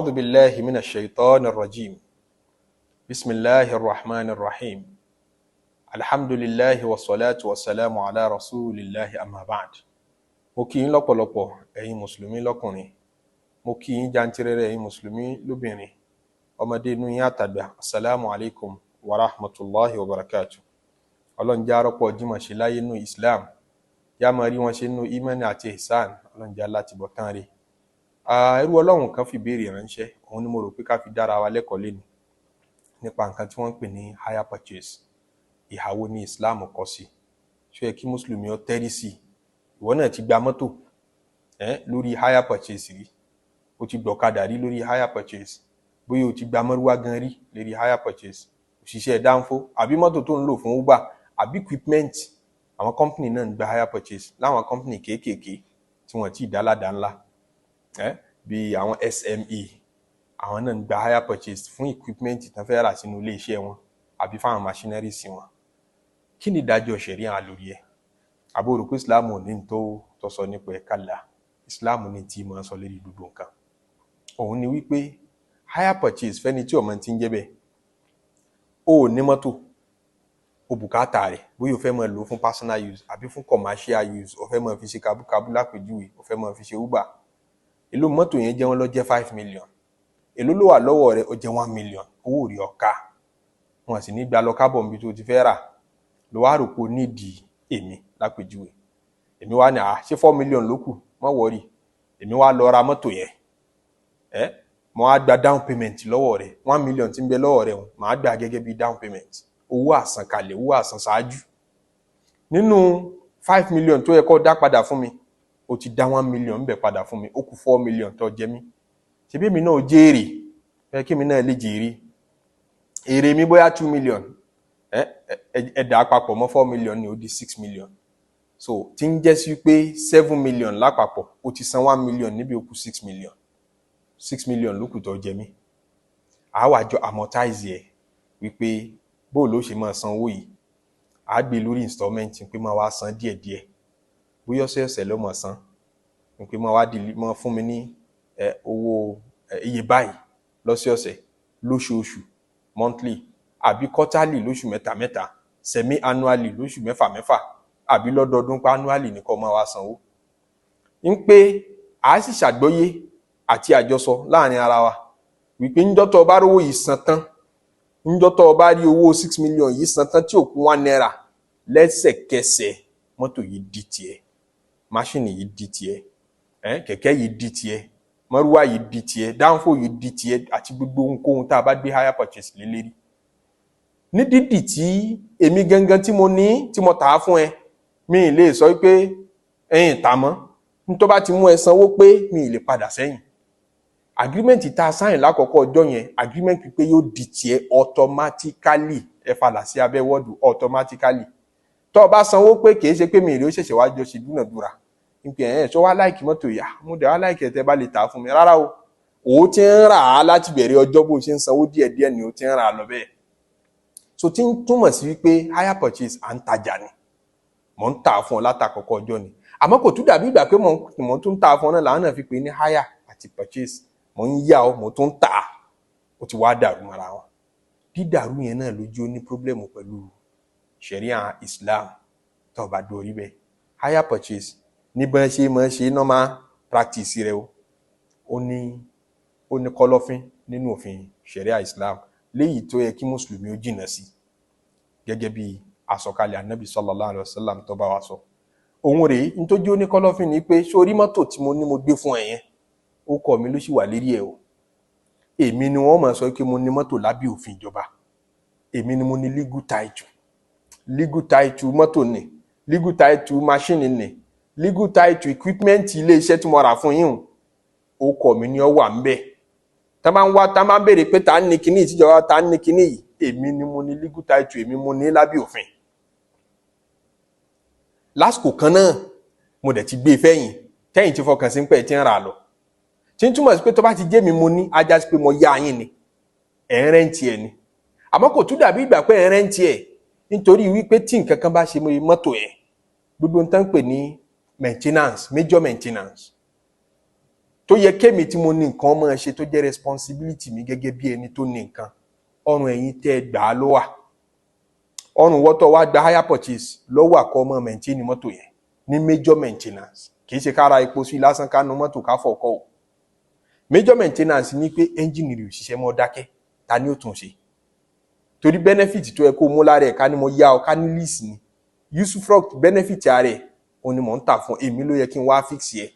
أعوذ بالله من الشيطان الرجيم بسم الله الرحمن الرحيم الحمد لله والصلاة والسلام على رسول الله أما بعد. mo kí yín lọ́pọ̀lọpọ̀ ẹ̀yin mùsùlùmí lọ́kùnrin, mo kí yín jantirẹrẹ ẹ̀yin mùsùlùmí lóbìnrin, ọmọdé inú yín àtàgbà. Assalamu alaikum wa rahmatullahi wa barakatuh. Ọlọ́run jẹ́ arọ́pọ̀ jímọ̀ ṣe láyé nínú Islam, yá máa rí wọn ṣe nínú imani àti ihsan. Ọlọ́run jẹ́ láti bọ̀ tán rí. Ẹrú Ọlọ́run kan fi béèrè ránṣẹ́, òun ni mo rò pé ká fi dára wa lẹ́kọ̀ọ́ lẹ́nu nípa nǹkan tí wọ́n ń pè ní hire purchase. Ìhàwó ní Islam kọ sí, ṣó yẹ kí mùsùlùmí ó tẹ́rí sí. Ìwọ náà ti gba mọ́tò lórí hire purchase rí, o ti gbọ̀kadà rí lórí hire purchase, bóyá o ti gba mọ́rúwá gan rí lórí hire purchase, òṣìṣẹ́ dánfó àbí mọ́tò tó ń lò fún Uber àbí equipment. Àwọn company náà ń gba hire purchase, láwọn company kéékèèké tí wọ́n ti dáládá ńlá bí àwọn SME, àwọn náà ń gba hire purchase fún equipment tán fẹ́ rà sínú ilé iṣẹ́ wọn àbí fáwọn machinery sí wọn. Kí ni ìdájọ́ ṣẹ̀ríà lórí ẹ̀? Àbó rò pé Islam ò ní tó sọ nípa ẹ̀? Kálá, Islam ní tí máa sọ lórí gbogbo nǹkan. Òun ni wípé hire purchase fẹ́ni tí ọmọ ti ń jẹ́ bẹ́ẹ̀, ó ní mọ́tò, ó bùkátà rẹ̀, bóyá o fẹ́ máa lò fún personal use àbí fún commercial use, o fẹ́ máa fi ṣe kabúkabú lápèjúwe, o fẹ́ máa fi ṣe Uber. Èló mọ́tò yẹn jẹ́ wọ́n lọ jẹ́ 5 million, èló ló wà lọ́wọ́ rẹ̀ ó jẹ́ 1 million, owó rí ọ̀ka. Wọ́n sì ní gba lọ kábọ̀ níbi tó ti fẹ́ rà, ló wá rò pé ó nídìí èmi lápèjúwe. Èmi wá ní ṣé 4 million ló kù, má wọ́rì, èmi wá lọ ra mọ́tò yẹn, mo wá gba down payment lọ́wọ́ rẹ̀, 1 million tí ń bẹ lọ́wọ́ rẹ̀ màá gbà gẹ́gẹ́ bí down payment, owó àsankalẹ̀, owó àsan ṣáájú. Nínú 5 million tó yẹ kó dá padà fún mi, ó ti dá 1 million ń bẹ padà fún mi, ó kù 4 million tó jẹ mí. Ṣebí èmi náà jèrè, fẹ́ kí èmi náà lè jèrè. Èrè mi bóyá 2 million, ẹ̀dà àpapọ̀ mọ́ 4 million ni ó di 6 million. So tí ń jẹ́ sí pé 7 million lápapọ̀, ó ti san 1 million níbi ó kù 6 million. 6 million ló kù tó jẹ mí. A wá jọ amortize ẹ̀ wípé bó ló ṣe máa san owó yìí. A gbé lórí installment pé máa wá san díẹ̀díẹ̀. Bóyá ọ̀sẹ̀ ló máa san, pé máa wá máa fún mi ní owó iye báyìí lọ́sọ̀ọ̀sẹ̀, lóṣooṣù, monthly, àbí quarterly lóṣù mẹ́ta, semi annually lóṣù mẹ́fà, àbí lọ́dọọdún pa annually ní kó máa wá sanwó. Ń pé a sì ṣàgbọ́yé àti àjọsọ láàrin ara wa wípé ńjọ́ tó bá rówó yìí san tán, ńjọ́ tó bá rí owó 6 million yìí san tán tí ò kù 1 naira, lẹ́sẹ̀kẹsẹ̀ mọ́tò yìí di tiẹ̀, máṣíìnì yìí di tiẹ̀, kẹ̀kẹ́ yìí di tiẹ̀, mọ́rúwá yìí di tiẹ̀, dánfò yìí di tiẹ̀, àti gbogbo ohunkóhun tá a bá gbé hire purchase lé lérí. Ní dídì tí èmi gangan tí mo ní, tí mo tà á fún ẹ, mi lè sọ pé ẹ̀yin tà mọ́, ní tó bá ti mú ẹ sanwó pé mi lè padà sẹ́yìn. Agreement tá a sign lákọ̀ọ́kọ́ ọjọ́ yẹn, agreement pé yóò di tiẹ̀ automatically, ẹ falà sí abẹ́ wọ́ọ̀dù automatically. Tó bá sanwó pé kìí ṣe pé mi rí ó ṣẹ̀ṣẹ̀ wá jọ ṣe dúnàdúrà, nípa ṣó wá láìkì mọ́tò yà, mo dẹ̀ wá láìkì ẹ̀ tẹ́ bá lè tà fún mi. Rárá o, ó ti ń rà á láti bẹ̀rẹ̀ ọjọ́ bó ṣe ń sanwó díẹ̀díẹ̀ ni ó ti ń rà á lọ bẹ́ẹ̀. So tí ń túmọ̀ sí wípé hire purchase à ń tajà ni, mò ń tà fún ọ látàkọ́kọ́ ọjọ́ ni. Àmọ́ kò tún dàbí ìgbà pé mò ń tún tà fún ọ náà, làwọn náà fi pè ní hire àti purchase. Mò ń yá ọ, mò tún tà, ó ti wá dàrú mọ́ra wọn. Dídàrú yẹn náà lójú ó ní problem pẹ̀lú ṣẹ̀ríà Islam. Tó bá dorí bẹ́ẹ̀, hire purchase ní bọ́n ṣe mọ́ ṣe normal practice rẹ̀ o, ó ní kọ́lọ́fín nínú òfin ṣẹ̀ríà Islam, léyìí tó yẹ kí mùsùlùmí ó jìnà sí, gẹ́gẹ́ bí àsọ̀kalẹ̀ Ànábì sallallahu alaihi wasallam tó bá wa sọ. Òun rèé ní tó jẹ́ ó ní kọ́lọ́fín ni pé sórí mọ́tò tí mo ní mo gbé fún ẹ yẹn, ó kọ mi ló sì wà lérí ẹ̀ o. Èmi ni wọ́n máa sọ pé mo ní mọ́tò lábẹ́ òfin ìjọba, èmi ni mo ní legal title mọ́tò ni, legal title machine ni, legal title equipment ilé iṣẹ́ tí mo rà fún yín, ó kọ mi ní ó wà ńbẹ̀. Tá bá ń wá, tá bá ń béèrè pé ta ní kíní ìtìjọba, ta ní kíní yìí, èmi ni mo ní legal title, èmi mo ní lábẹ́ òfin. Lásìkò kan náà mo dẹ̀ ti gbé fẹ́yìn, tẹ́yìn ti fọkàn sí pé tí ń rà lọ. Tí ń túmọ̀ sí pé tó bá ti jẹ́ mi mo ní, ajá sí pé mo yá yín ni, ẹ̀ ń rẹ́ǹtì ẹ̀ ni. Àmọ́ kò tún dàbí ìgbà pé ẹ̀ ń rẹ́ǹtì ẹ̀, nítorí wípé tí nǹkan kan bá ṣe mọ́tò ẹ̀, gbogbo ń tán pè ní maintenance, major maintenance, tó yẹ kémi tí mo ní nǹkan máa ṣe tó jẹ́ responsibility mi gẹ́gẹ́ bí ẹni tó ní nǹkan, ọrùn ẹ̀yin tẹ́ gbà á ló wà. Ọrùn wọ́tọ̀ wá gba hire purchase lọ́wọ́ àkọ́ ọmọ maintain mọ́tò yẹn ní major maintenance, kì í ṣe kára epo sí lásán ká nu mọ́tò ká fọ̀kọ́ o. Major maintenance ní pé engine rẹ̀ ò ṣiṣẹ́ mọ́ dákẹ́, ta ni ó tún ṣe? Torí benefit tó yẹ kó mú lára ẹ̀ ká ní mo yá ọ ká ní lease ni, usufruct benefit ara ẹ̀ òun ni mò ń tà fún èmi, ló yẹ kí n wá fix ẹ̀.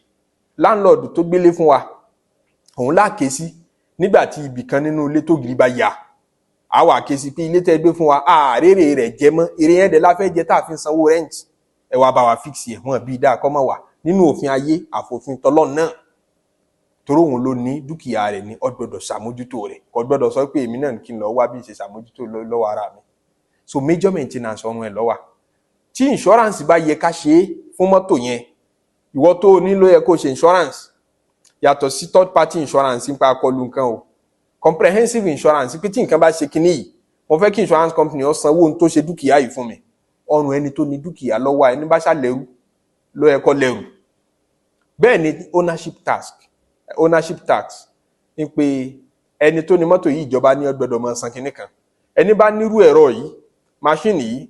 Landlord tó gbélé fún wa òun láàké sí nígbà tí ibì kan nínú ilé tó gírí bá yà, a wà ké sí pé ilé tẹ́ gbé fún wa àárèrè rẹ̀ jẹ mọ́, èrè yẹn dẹ̀ la fẹ́ jẹ tá a fi sanwó rent, ẹ wá bá wa fix ẹ̀. Wọ́n bí dáa kọ́ mọ̀ wá nínú òfin ayé àfòfin tọ́lọ́ náà, torí òun ló ní dúkìá rẹ̀ ní ó gbọ́dọ̀ ṣàmójútó rẹ̀, kò gbọ́dọ̀ sọ pé èmi náà kí n lọ wá bí ṣe ṣàmójútó lọ́wọ́ ara mi. So major maintenance ọ̀run ẹ̀ lọ́wà. Tí insurance bá yẹ ká ṣe é fún mọ́tò yẹn, ìwọ tó ní ló yẹ kó ṣe insurance yàtọ̀ sí third party insurance nípa akọlù nǹkan o. Comprehensive insurance pé tí nǹkan bá ṣe kíní yìí, mo fẹ́ kí insurance company ó sanwó ohun tó ṣe dúkìá yìí fún mi. Ọrùn ẹni tó ní dúkìá lọ́wọ́ ẹni bá ṣàlẹ́rú ló yẹ kó lẹ́rù. Bẹ́ẹ̀ ni ownership tax ní pé ẹni tó ní mọ́tò yìí ìjọba ní ó gbọ́dọ̀ máa san kíní kan. Ẹni bá nírú ẹ̀rọ yìí, machine yìí,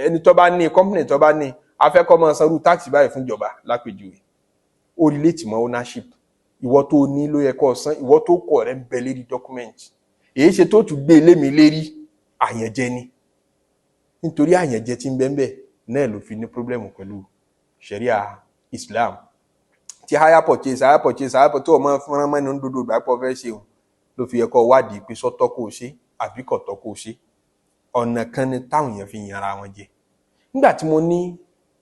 ẹni tó bá ní, company tó bá ní, afẹ́kọ́ máa sanrú tax báyìí fún ìjọba lápèjúwe. Ó relate mọ́ ownership. Ìwọ tó ní ló yẹ kó san, ìwọ tó kọ̀ rẹ̀ ń bẹ lérí document. Èyí ṣe tó tún gbé lémi lérí àyànjẹ ni. Nítorí àyànjẹ tí ń bẹ ńbẹ̀ náà ló fi ní problem pẹ̀lú Sharia Islam. Tí hire purchase tó ọmọ fúnra mọ́ ní dúdú ìgbà pọ̀ fẹ́ ṣe òun ló fi yẹ kó wádìí pé sọ́tọ̀ kó ṣe àbí kọ̀tọ̀ kó ṣe. Ọ̀nà kan ni táwọn èèyàn fi yanra wọn jẹ. Nígbà tí mo ní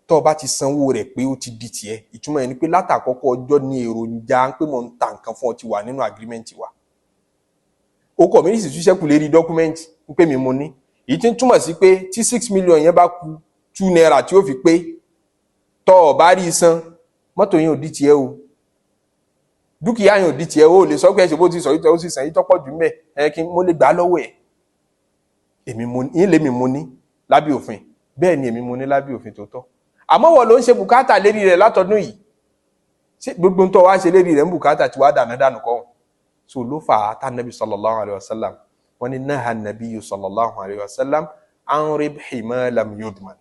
tó bá ti sanwó rẹ̀ pé ó ti di tiẹ̀, ìtumọ̀ ẹ̀ ni pé látàkọ́kọ́ ọjọ́ ní èròjà pé mo ń ta nǹkan fún ọ ti wà nínú agreement wa. O kọ̀ mí ní ìsìtúṣẹ́ kù lérí document pé mi mo ní. Èyí tí ń túmọ̀ sí pé tí 6 million yẹn bá kù 2 naira tí ó fi pé tó o bá rí san, mọ́tò yẹn ò di tiẹ̀ o. Dúkìá yẹn ò di tiẹ̀ o, lè sọ pé ẹ̀ṣẹ̀ bó ti sọ ìtọ́ ó sì sàn yìí tọ́pọ̀ jù mẹ́ ẹ̀ kí mo lè gbà lọ́wọ́ ẹ̀. Èmi mo ní, lèmi mo ní lábẹ́ òfin. Bẹ́ẹ̀ ni èmi mo ní lábẹ́ òfin tó tọ́. Àmọ́ wọ́n ló ń ṣe bùkátà lérí rẹ̀ látọdún yìí. Ṣé gbogbo tó wá ṣe lérí rẹ̀ ń bùkátà tí wá dànù kọ́? So ló fà á tá Nabi sallallahu alayhi wa sallam. Wọ́n ní naha Nabi sallallahu alayhi wa sallam an ribhi ma lam yudman.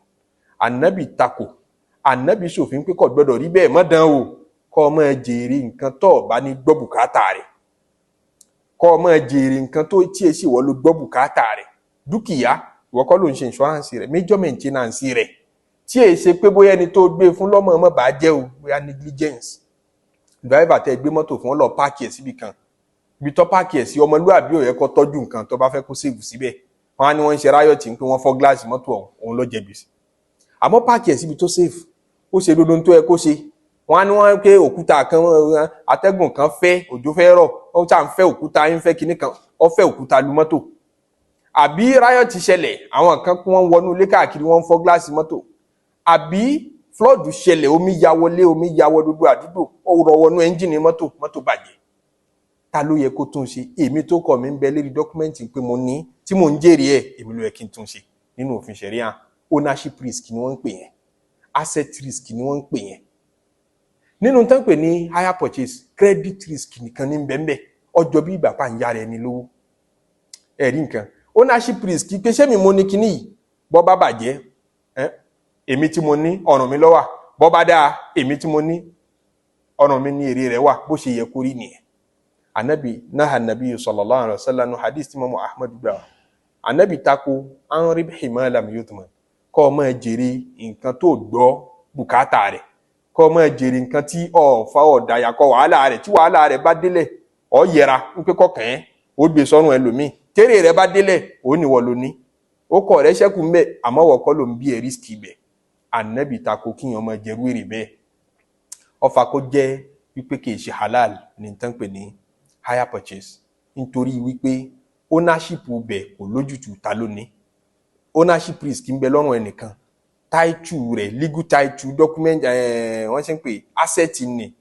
Ànábì tako, ànábì ṣòfin pé kò gbọdọ̀ rí bẹ́ẹ̀ mọ́ dán o. Kó máa jèrè nǹkan tó bá ní gbọ́ bùkátà rẹ̀. Kó máa jèrè nǹkan tó tí èsì wọ́n ló gbọ́ bùkátà rẹ̀. Dúkìá ìwọ kọ́ ló ń ṣe insurance rẹ̀, major maintenance rẹ̀. Tí è ṣe pé bóyá ẹni tó gbé fún lọ́mọ ọmọ bá jẹ́ o, bóyá negligence. Driver tẹ́ gbé mọ́tò fún lọ páàkì ẹ̀ síbi kan. Ibi tó páàkì ẹ̀ sí ọmọlúwàbí ò yẹ kó tọ́jú nǹkan tó bá fẹ́ kó save síbẹ̀. Wọ́n á ní wọ́n ń ṣe riot pé wọ́n fọ́ gíláàsì mọ́tò òun ló jẹ gbèsè. Àmọ́ páàkì ẹ̀ síbi tó safe, ó ṣe dodo tó yẹ kó ṣe. Wọ́n á ní wọ́n pé òkúta kan, atẹ́gùn kan fẹ́, òjò fẹ́ rọ̀, ó ṣà ń fẹ́ òkúta, ń fẹ́ kinní kan, ó fẹ́ òkúta lu mọ́tò. Àbí riot ṣẹlẹ̀, àwọn kan wọ́n wọnú ilé káàkiri, wọ́n fọ́ gíláàsì mọ́tò. Àbí flood ṣẹlẹ̀, omi ya wọlé, omi ya wọ gbogbo àdúgbò, ó rọ wọnú ẹ́ńjìnì mọ́tò bàjẹ́. Ta ló yẹ kó tún ṣe? Èmi tó kọ̀ mí ń bẹ lérí dọ́kúmẹ́ǹtì pé mo ní tí mò ń jèrè ẹ̀, èmi ló yẹ kí n tún ṣe nínú òfin Sharia. Ownership risk ni wọ́n ń pè yẹn, asset risk ni wọ́n ń pè yẹn. Nínú tán pè ní hire purchase, credit risk nìkan ní bẹ́ẹ̀ ọjọ́ bí ìgbà pa ń yára ẹni lówó. Ẹ̀rí nǹkan. Ownership risk pé ṣé mi mo ní kíní yìí, bọ́ bá bàjẹ́, èmi tí mo ní ọ̀ràn mi ló wà, bọ́ bá dáa èmi tí mo ní ọ̀ràn mi ní èrè rẹ̀ wà, bó ṣe yẹ kó rí nìyẹn. Ànábì naha Nabi sallallahu alaihi wasallam hadith tí Imam Ahmad gbà. Ànábì tako an ribhi ma lam yudman. Kó máa jèrè nǹkan tó gbọ́ bùkátà rẹ̀. Kó máa jèrè nǹkan tí ó fa ọ̀dàyà kọ wàhálà rẹ̀, tí wàhálà rẹ̀ bá délẹ̀ ó yẹra ń pé kọkàn ẹ́ ó gbé sọ́rùn ẹlòmíì. Tèrè rẹ̀ bá délẹ̀ ó ní wọ́n ló ní. Ó kọ̀ rẹ̀ ṣẹ́kù ńbẹ̀ àmọ́ wọ́n kọ́ ló ń bí ẹ̀ risk ibẹ̀. Ànábì tako kíyàn máa jẹrú èrè bẹ́ẹ̀. Ó fà kó jẹ́ wípé kì í ṣe halal ní tán pè ní hire purchase. Nítorí wípé ownership bẹ̀ kò lójútùú ta ló ní. Ownership risk ń bẹ lọ́rùn ẹnìkan. Title rẹ̀, legal title, document, wọ́n ṣe ń pè asset ni.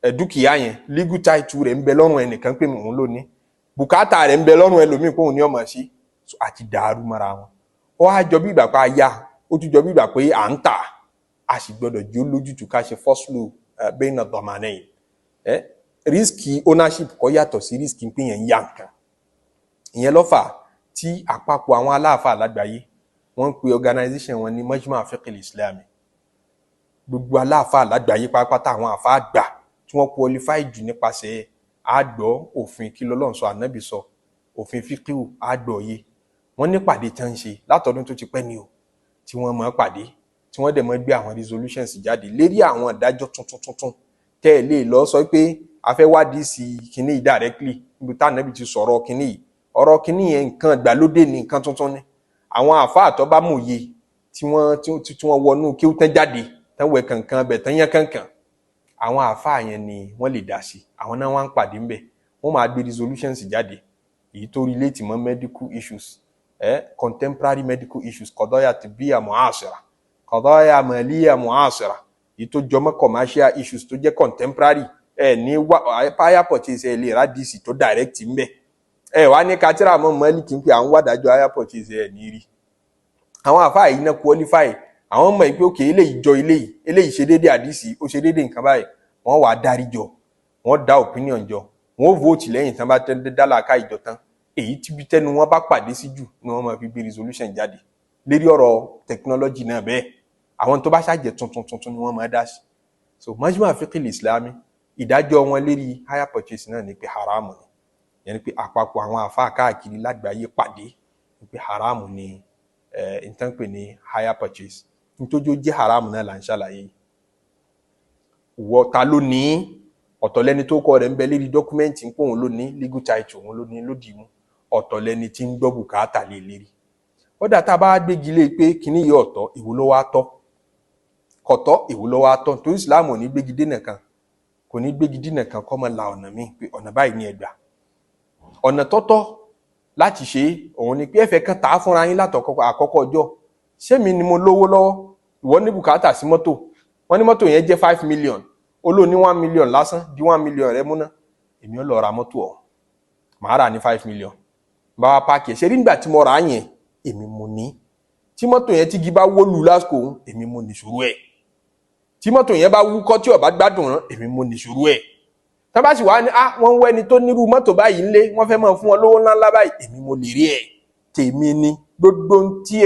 Dúkìá yẹn, legal title rẹ̀ ń bẹ lọ́rùn ẹnìkan pé òun ló ní. Bùkátà rẹ̀ ń bẹ lọ́rùn ẹlòmíì pé òun ní ọmọ ṣe. Àti dàrú mọ́ra wọn. Ó wá jọ bí ìgbà pa ya, ó tún jọ bí ìgbà pé à ń tà. A sì gbọ́dọ̀ jó lójútùú ká ṣe faslu bayna dhamanayn. risk ownership kò yàtọ̀ sí risk pé yẹn ń yá nǹkan. Ìyẹn ló fà tí àpapọ̀ àwọn aláàfáà lágbàáyé wọ́n pe organization wọn ní Majma' Fiqh al-Islami. Gbogbo aláàfáà lágbàáyé pátápátá àwọn àfáà àgbà tí wọ́n qualify jù nípasẹ̀ àgbọ̀ òfin kí l'Ọlọ́run sọ ànábì sọ òfin fíkíù àgbọ̀yé. Wọ́n ní pàdé tán ń ṣe látọdún tó ti pẹ́ ní o tí wọ́n máa pàdé tí wọ́n dẹ̀ máa gbé àwọn resolutions jáde lérí àwọn ìdájọ́ tuntun tẹ́ ẹ lè lọ sọ pé a fẹ́ wádìí sí kinní yìí directly níbi tá ànábì ti sọ̀rọ̀ kinní yìí. Ọ̀rọ̀ kinní yẹn nǹkan ìgbàlódé ni nǹkan tuntun ni. Àwọn àfáà tó bá mòye tí wọ́n wọnú kí ó tán jáde tán wẹ̀ kankan bẹ̀ tán yẹn kankan, àwọn àfáà yẹn ni wọ́n lè dá sí. Àwọn náà wọ́n ń pàdé ńbẹ̀, wọ́n máa gbé resolutions jáde èyí tó relate mọ́ medical issues, contemporary medical issues, qadaya tibbiya mu'asira, qadaya maliya mu'asira, èyí tó jọmọ́ commercial issues tó jẹ́ contemporary. Ní higher purchase lè rádìsì tó direct ńbẹ̀. Wá ní katira mọ́ Málíkì ń pè àwọn wádàjọ́ higher purchase ní rí. Àwọn àfáà yìí náà qualify, àwọn mọ̀ pé òkè eléyìí jọ eléyìí ṣe déédéé àdìsí, ó ṣe déédéé nǹkan báyìí. Wọ́n wá dárí jọ, wọ́n dá opinion jọ, wọ́n vote lẹ́yìn tán bá dá làákà ìjọ tán. Èyí tí bí tẹ́nu wọn bá pàdé sí jù ni wọ́n máa fi gbé resolution jáde lérí ọ̀rọ̀ technology náà bẹ́ẹ̀. Àwọn tó bá ṣàjẹ́ tuntun ni wọ́n máa dá sí. So Majma' Fiqh al-Islami ìdájọ́ wọn lérí higher purchase náà ni pé haramu ni. Yẹn ni pé àpapọ̀ àwọn àfáà káàkiri lágbàáyé pàdé ni pé haramu ni nǹkan pè ní higher purchase. Nítorí ó jẹ́ haramu náà là ń ṣàlàyé. Wọ́n ta ló ní ọ̀tọ̀ lẹ́ni tó kọ rẹ̀ ń bẹ lérí dọ́kúmẹ́ǹtì ń pò òun ló ní legal title òun ló ní lódì mú, ọ̀tọ̀ lẹ́ni tí ń gbọ́ bùkátà lé lérí. Ó dà tá a bá gbégi lé pé kíní yìí ọ̀tọ̀ èwo ló wá tọ́, kọ̀tọ́ èwo ló wá tọ́. Torí Islam ò ní gbégi dènà kan, kò ní gbégi dènà kan kọ́ mọ́ la ọ̀nà míì pé ọ̀nà báyìí ní ẹgbà. Ọ̀nà tọ́tọ́ láti ṣe òun ni pé ẹ̀fẹ̀ kan tà á fúnra yín àkọ́kọ́ ọjọ́. Ṣé mi ni mo lówó lọ́wọ́, ìwọ ní bùkátà sí mọ́tò, wọ́n ní mọ́tò yẹn jẹ́ 5 million, olóò ní 1 million lásán, di 1 million rẹ múná, èmi ó lọ ra mọ́tò ọ̀hún, màá rà ní 5 million, bá wa páàkì ẹ̀. Ṣe rí nígbà tí mo rà á yẹn èmi mo ní, tí mọ́tò yẹn tí igi bá wó lù lásìkò òun èmi mo nìṣòro ẹ̀, tí mọ́tò yẹn bá wúkọ́ tí ó bá gbádùn rán èmi mo nìṣòro ẹ̀. Tá bá sì wá ní wọ́n wẹ́ni tó nírú mọ́tò báyìí ńlé, wọ́n fẹ́ máa fún wọn lówó ńláńlá báyìí, èmi mo lè rí ẹ̀. Tèmi ni gbogbo tí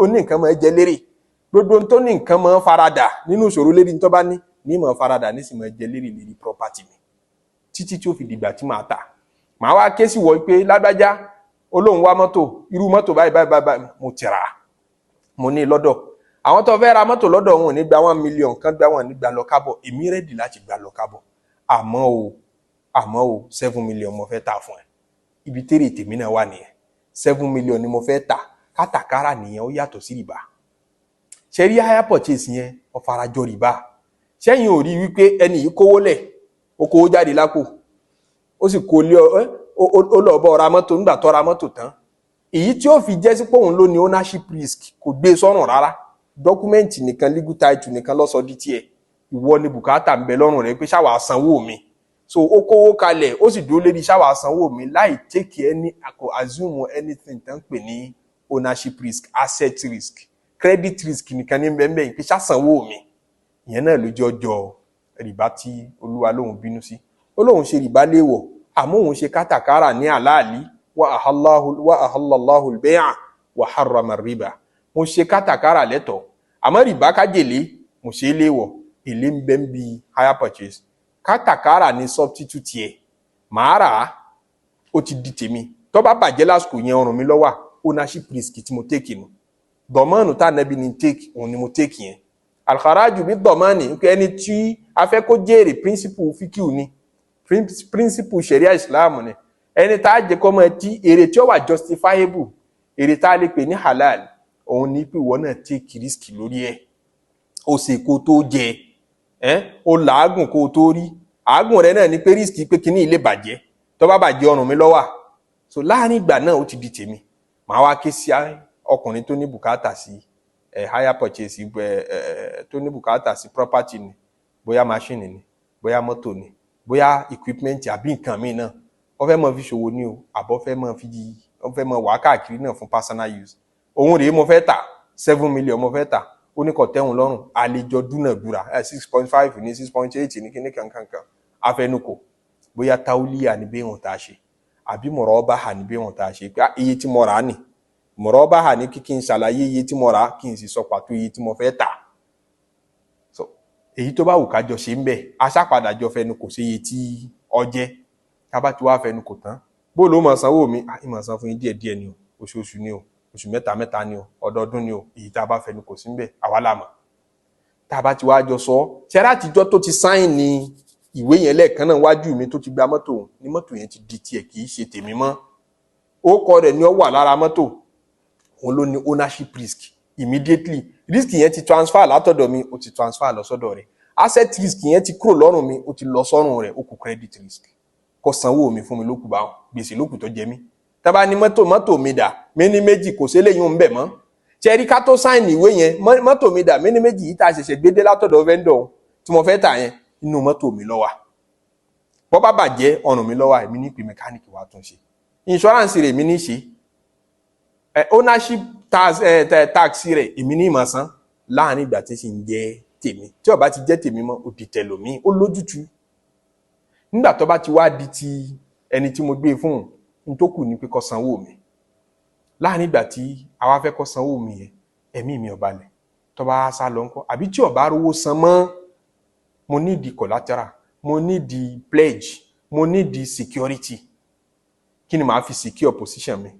oníǹkan máa jẹ lérè, gbogbo tó ní nǹkan máa farada nínú ìṣòro lérí tó bá ní máa farada ní sì máa jẹ lérí property mi títí tí ó fi dìgbà tí máa tà. Màá wá ké sí wọ pé lágbájá olóhùn wá mọ́tò, irú mọ́tò báyìí mo ti rà, mo ní lọ́dọ̀. Àwọn tó fẹ́ ra mọ́tò lọ́dọ̀ wọn ò ní gba 1 million kan gbá wọn ní gbà lọ kábọ̀, èmi rẹ́dì láti gbà lọ kábọ̀. Àmọ́ o 7 million mo fẹ́ tà fún ẹ. Ibi tèrè tèmi náà wà nìyẹn. 7 million ni mo fẹ́ tà, kátàkárà nìyẹn, ó yàtọ̀ sí rìbá. Ṣé rí higher purchase yẹn ó farajọ rìbá. Ṣẹ́yìn ò rí wípé ẹni yìí kówó lẹ̀, ó kówó jáde lápò, ó sì kó lé ó lọ bọ́ ra mọ́tò nígbà tó ra mọ́tò tán. Èyí tí ó fi jẹ́ sí pé òun ló ní ownership risk kò gbé sọ́rùn rárá. Dọ́kúmẹ́ǹtì nìkan, legal title nìkan lọ́sọ di tiẹ̀. Ìwọ ni bùkátà ń bẹ lọ́rùn rẹ pé ṣáwà sanwó mi. So ó kówó kalẹ̀, ó sì dúró lérí ṣáwà sanwó mi láì take any assume anything tán pè ní ownership risk, asset risk, credit risk nìkan ní bẹ́ẹ̀ pé ṣásanwó mi. Ìyẹn náà ló jẹ́ ọjọ́ rìbá tí Olúwa lóhun bínú sí. Ó lóhun ṣe rìbá léèwọ̀, àmọ́ òun ṣe kátàkárà ní àláàlí. Wa ahallallahu al-bay'a wa harrama ar-riba. Mo ṣe kátàkárà lẹ́tọ̀ọ́, àmọ́ rìbá kájèlé mo ṣe léèwọ̀. Èlé ń bẹ ń bi higher purchase. Kátàkárà ní substitute yẹ, màá rà á, ó ti di tèmi. Tó bá bàjẹ́ lásìkò yẹn ọrùn mi ló wà, ownership risk tí mo take nù. Dọ̀mọ́nù tá Nábì ní take, òun ni mo take yẹn. Al-kharaju bí dọ̀mọ́nì pé ẹni tí a fẹ́ kó jèrè principle fíkìú ni, principle sharia Islam ni. Ẹni tá a jẹ́ kọ́ mọ́ tí èrè tí ó wà justifiable, èrè tá a lè pè ní halal, òun ní pé ìwọ náà take risk lórí ẹ̀. Ó ṣe kó tó jẹ, ó làágùn kó tó rí. Àágùn rẹ̀ náà ní pé risk pé kíní ilé bàjẹ́, tó bá bàjẹ́ ọrùn mi ló wà. So láàrin ìgbà náà ó ti di tèmi. Màá wá ké sí ọkùnrin tó ní bùkátà sí higher purchase, tó ní bùkátà sí property ni, bóyá machine ni, bóyá mọ́tò ni, bóyá equipment àbí nǹkan míì náà. Ó fẹ́ mọ́ fi ṣòwò ní o, àbọ̀ fẹ́ mọ́ wá káàkiri náà fún personal use. Òun rèé mo fẹ́ tà 7 million mo fẹ́ tà, ó ní kò tẹ́hùn lọ́rùn, àlejò dúnàdúrà 6.5 ní 6.8 ní kíní kankan afẹnukò. bóyá tauliya ni béèyàn tá a ṣe àbí murabaha ni béèyàn tá a ṣe pé iye tí mo rà á nì, murabaha ni kí n ṣàlàyé iye tí mo rà á kí n sì sọ pàtó iye tí mo fẹ́ tà. So èyí tó bá wù ká jọ ṣe ń bẹ̀ aṣápadà jọ fẹnu kò sí iye tí ó jẹ́, ká bá ti wá fẹnu kò tán bó ló mọ̀ sanwó mi ìmọ̀ san fún yín díẹ̀díẹ̀ ni o, oṣooṣù ni o, oṣù mẹ́ta ni o, ọdọọdún ni o, èyí tá a bá fẹnu kò sí ń bẹ̀ àwa la mọ̀. Tá a bá ti wá jọ sọ ṣẹ́rá àtijọ́ tó ti sáìn ní ìwé yẹn lẹ́ẹ̀kan náà wájú mi tó ti gba mọ́tò ní mọ́tò yẹn ti di tiẹ̀ kì í ṣe tèmi mọ́, ó kọ rẹ̀ ni ó wà lára mọ́tò, òun ló ní ownership risk immediately. Risk yẹn ti transfer látọ̀dọ̀ mi ó ti transfer lọ sọ́dọ̀ rẹ̀, asset risk yẹn ti kúrò lọ́rùn mi ó ti lọ sọ́rùn rẹ̀, ó kù credit risk. Kó sanwó mi fún mi lókù báwọn, gbèsè lókù tó jẹ mí. Tá bá ní mọ́tò mi dà mí ní méjì kò sí eléyìí ń bẹ̀ mọ́. Ṣẹ́rí ká tó sign ìwé yẹn mọ́tò mi dà mí ní méjì yìí tá a ṣẹ̀ṣẹ̀ gbé dé látọ̀dọ̀ vendor tí mo fẹ́ tà yẹn inú mọ́tò mi ló wà. Bó bá bàjẹ́ ọrùn mi ló wà, èmi ní pé mechanic wá tún ṣe. Insurance rẹ̀ èmi ní ṣe. Ownership tax rẹ̀ èmi ní máa san láàrin ìgbà tí sì ń jẹ́ tèmi. Tí ó bá ti jẹ́ tèmi mọ́ ó di tẹlòmíì, ó lójútu. Nígbà tó bá ti wá di ti ẹni tí mo gbé fún un tó kù ní pé kó sanwó mi. Láàrin ìgbà tí a wá fẹ́ kó sanwó mi yẹn ẹ̀mí mi ò balẹ̀. Tó bá sá lọ ńkọ́ àbí tí ó bá rówó san mọ́, mo need the collateral, mo need the pledge, mo need the security. Kí ni màá fi secure position mi?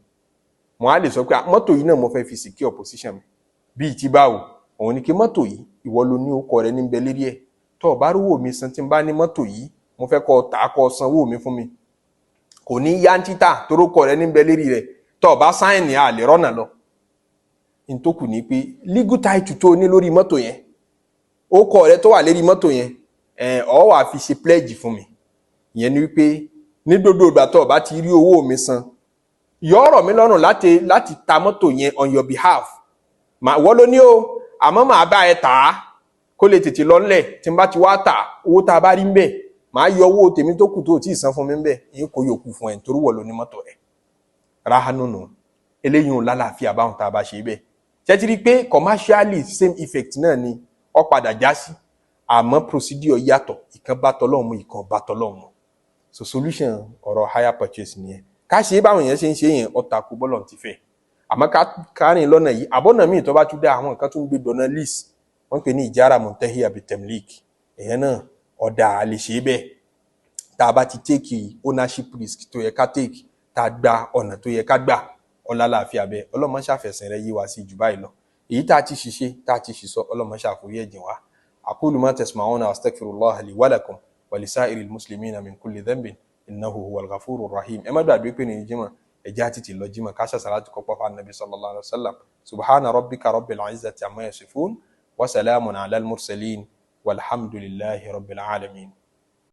Mo á lè sọ pé mọ́tò yìí náà mo fẹ́ fi secure position mi. Bí ti báwo, òun ni kí mọ́tò yìí ìwọ ló ní orúkọ rẹ̀ níbẹ̀ lérí ẹ̀. Tó bá rówó mi san tí n bá ní mọ́tò yìí mo fẹ́ kó tà kó sanwó mi fún mi. Kò ní yá títà torúkọ rẹ̀ níbẹ̀ lérí rẹ̀. Tó bá sáìnì a lè rọ́nà lọ. In tó kù ní pé legal title tó ní lórí mọ́tò yẹn, orúkọ rẹ̀ tó wà lérí mọ́tò yẹn, ó wá fi ṣe pledge fún mi. Ìyẹn ni wípé ní gbogbo ìgbà tó bá ti rí owó mi san, yóò rọ̀ mí lọ́rùn láti ta mọ́tò yẹn on your behalf. Wọ́n ló ní o, àmọ́ màá bá ẹ tà á kó lè tètè lọ́lẹ̀ tí n bá ti wá tà owó tá a bá rí ń bẹ̀. Màá yọ owó tèmi tó kù tó tí ì san fún mi ń bẹ̀, ìyẹn kò yòókù fún ẹ̀ torí wọ́n ló ní mọ́tò rẹ̀. Ráhánùnù eléyìí ò lálàáfíà báwọn tá a bá ṣe bẹ́ẹ̀. Ṣé ti rí pé commercially same effect náà ni ó padà já sí, àmọ́ procedure yàtọ̀, ìkan bá tọlọ́run mu ìkan bá tọlọ́run mu. So solution ọ̀rọ̀ hire purchase nìyẹn. Ká ṣe báwọn èèyàn ṣe ń ṣe yẹn ó tako bọ́lọ̀ ti fẹ́. Àmọ́ ká rìn lọ́nà yìí àbọ̀nà míì tó bá tún dá àwọn nǹkan tó ń gbé dọ̀nà lease, wọ́n pè ní ìjára muntahiya bitamlik. Èèyàn náà ọ̀dà lè ṣe bẹ́ẹ̀. Tá a bá ti take ownership risk tó yẹ ká take, tá a gba ọ̀nà tó yẹ ká gbà, ọlálàáfíà bẹ́ẹ̀ Ọlọ́run ṣàfẹ̀sìn rẹ̀ yí wa sí jù báyìí lọ. Èyí tá a ti ṣiṣẹ́ tá a ti ṣìsọ Ọlọ́run ṣàforí ẹ̀jìn wa. Aqulu ma tasma'una wa astaghfirullaha li wa lakum wa lisa'iril muslimina min kulli dhanbin innahu huwal ghafurur rahim. Ẹ má gbàgbé pé ní jímọ̀ ẹjẹ́ àti ti lọ jímọ̀ ká ṣe salatu kọ́pọ̀ fún Nabi sallallahu alaihi wasallam. Subhana rabbika rabbil izzati amma yasifun wa salamun ala al mursalin walhamdulillahi rabbil alamin.